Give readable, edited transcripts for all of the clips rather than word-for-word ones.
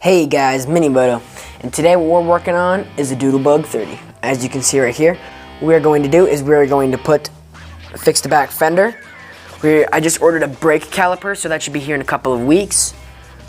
Hey guys, Moto, and today what we're working on is a Doodle 30. As you can see right here, what we're going to do is we're going to fix the back fender. I just ordered a brake caliper, so that should be here in a couple of weeks.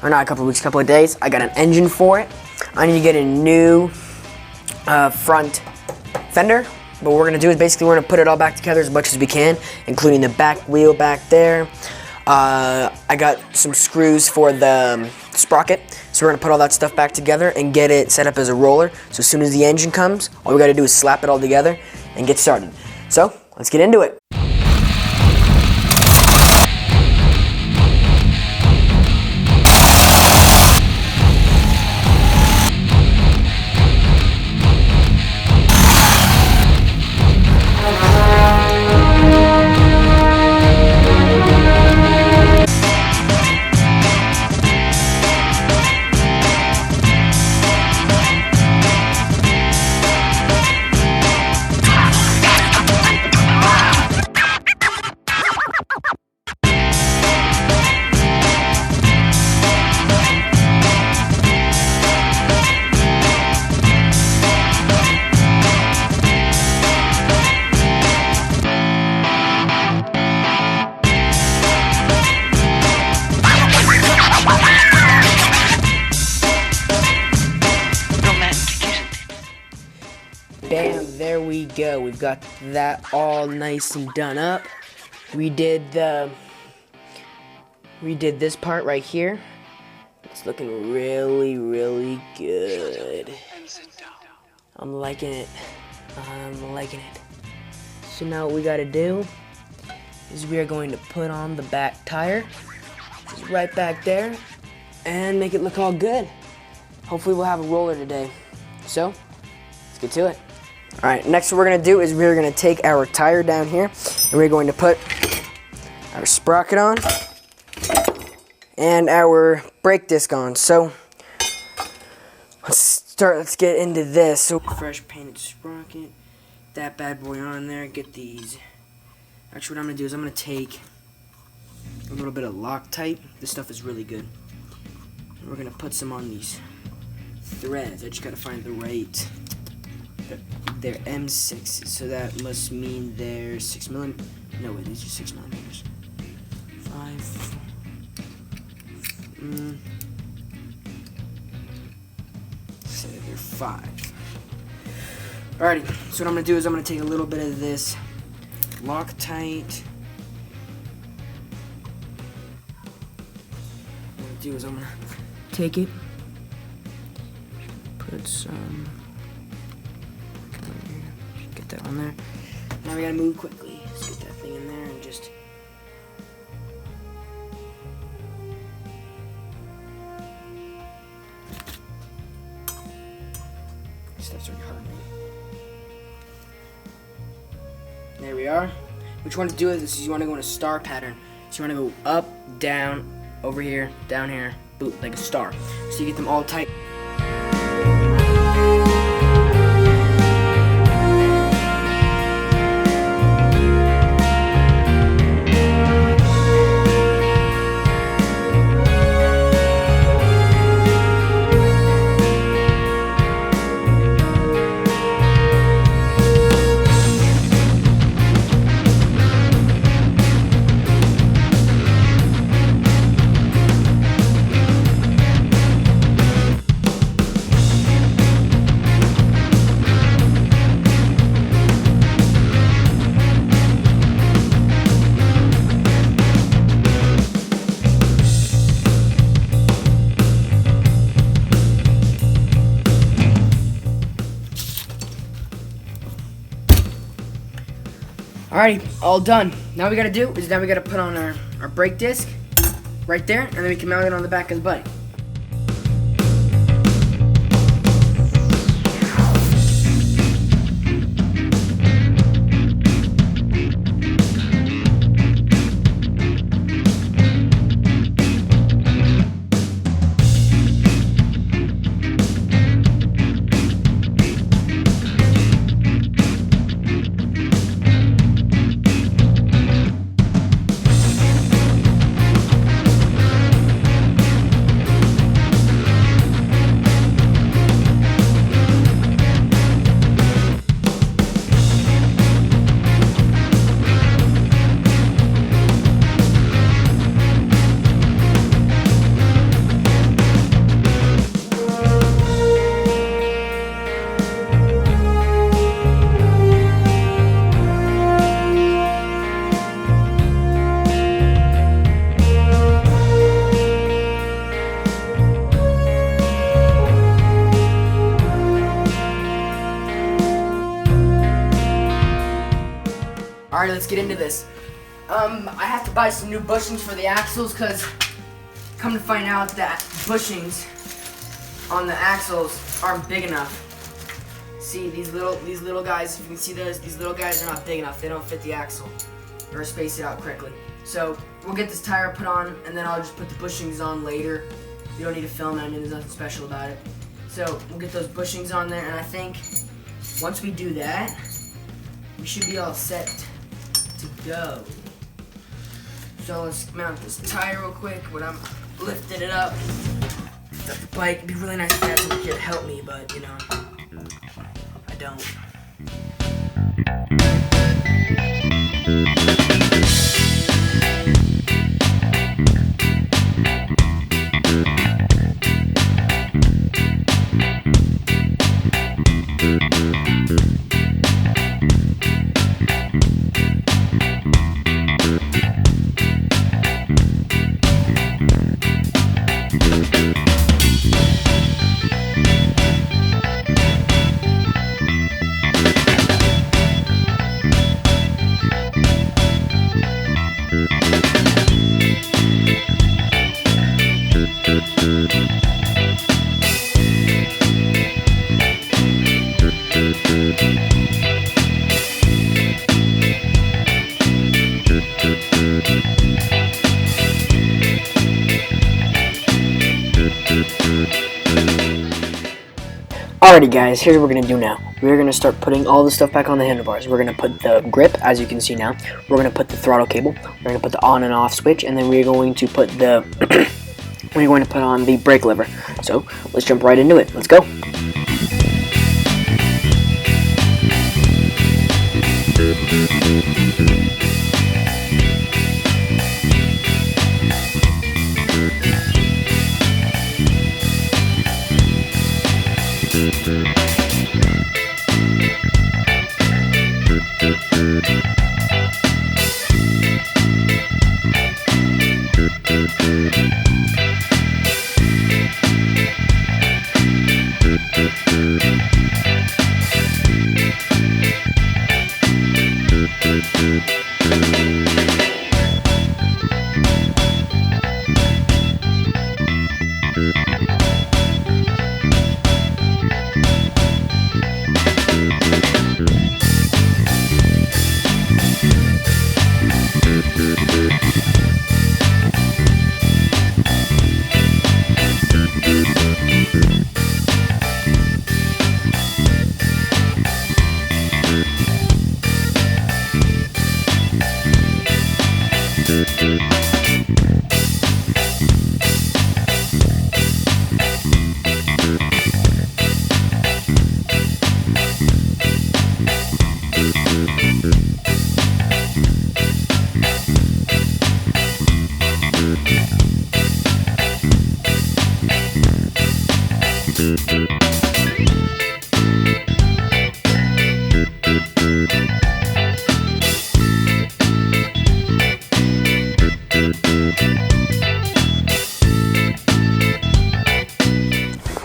Or not a couple of weeks, a couple of days. I got an engine for it. I need to get a new front fender. But what we're going to do is basically we're going to put it all back together as much as we can, including the back wheel back there. I got some screws for the sprocket, so we're going to put all that stuff back together and get it set up as a roller. So as soon as the engine comes, all we got to do is slap it all together and get started. So let's get into it. Bam, there we go. We've got that all nice and done up. We did this part right here. It's looking really, really good. I'm liking it. So now what we gotta do is we are going to put on the back tire, just right back there, and make it look all good. Hopefully we'll have a roller today. So, let's get to it. Alright, next what we're going to do is we're going to take our tire down here and we're going to put our sprocket on and our brake disc on. So let's get into this. So fresh painted sprocket, that bad boy on there, get these. Actually what I'm going to do is I'm going to take a little bit of Loctite. This stuff is really good. And we're going to put some on these threads. I just got to find the right. They're M6, so that must mean they're 6 millimeters. No, wait, these are 6 millimeters. 5. So they're 5. Alrighty, so what I'm gonna do is I'm gonna take a little bit of this Loctite. What I'm gonna do is I'm gonna take it, put some. Get that on there. Now we gotta move quickly. Let's get that thing in there and just. Stuff's already hardening. There we are. What you want to do is you want to go in a star pattern. So you want to go up, down, over here, down here, boop, like a star. So you get them all tight. Alrighty, all done. Now we gotta do is we gotta put on our brake disc right there, and then we can mount it on the back of the bike. let's get into this. I have to buy some new bushings for the axles because come to find out that bushings on the axles aren't big enough. See these little guys, if you can see these little guys are not big enough. They don't fit the axle or space it out correctly. So we'll get this tire put on and then I'll just put the bushings on later. You don't need to film it, I mean there's nothing special about it. So we'll get those bushings on there, and I think once we do that, we should be all set to go. So let's mount this tire real quick when I'm lifting it up. The bike, it'd be really nice if I had someone here to help me, but you know, I don't. Alrighty guys, here's what we're going to do now. We're going to start putting all the stuff back on the handlebars. We're going to put the grip, as you can see now. We're going to put the throttle cable. We're going to put the on and off switch, and then we're going to put the we're going to put on the brake lever. So let's jump right into it. Let's go.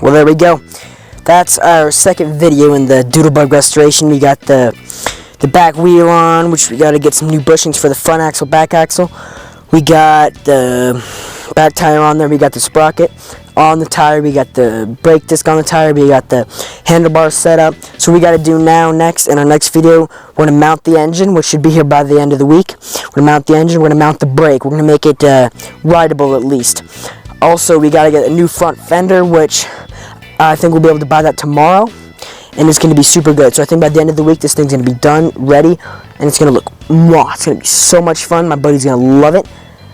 Well, there we go. That's our second video in the Doodlebug restoration. We got the back wheel on, which we got to get some new bushings for the front axle, back axle. We got the back tire on there. We got the sprocket on the tire. We got the brake disc on the tire. We got the handlebar set up. So we got to do now next in our next video, we're going to mount the engine, which should be here by the end of the week. We're going to mount the engine. We're going to mount the brake. We're going to make it rideable at least. Also, we got to get a new front fender, which I think we'll be able to buy that tomorrow, and it's going to be super good. So I think by the end of the week, this thing's going to be done, ready, and it's going to look, mwah, it's going to be so much fun. My buddy's going to love it.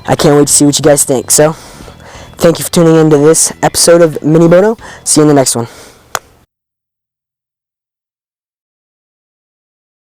I can't wait to see what you guys think. So, thank you for tuning into this episode of Mini Moto. See you in the next one.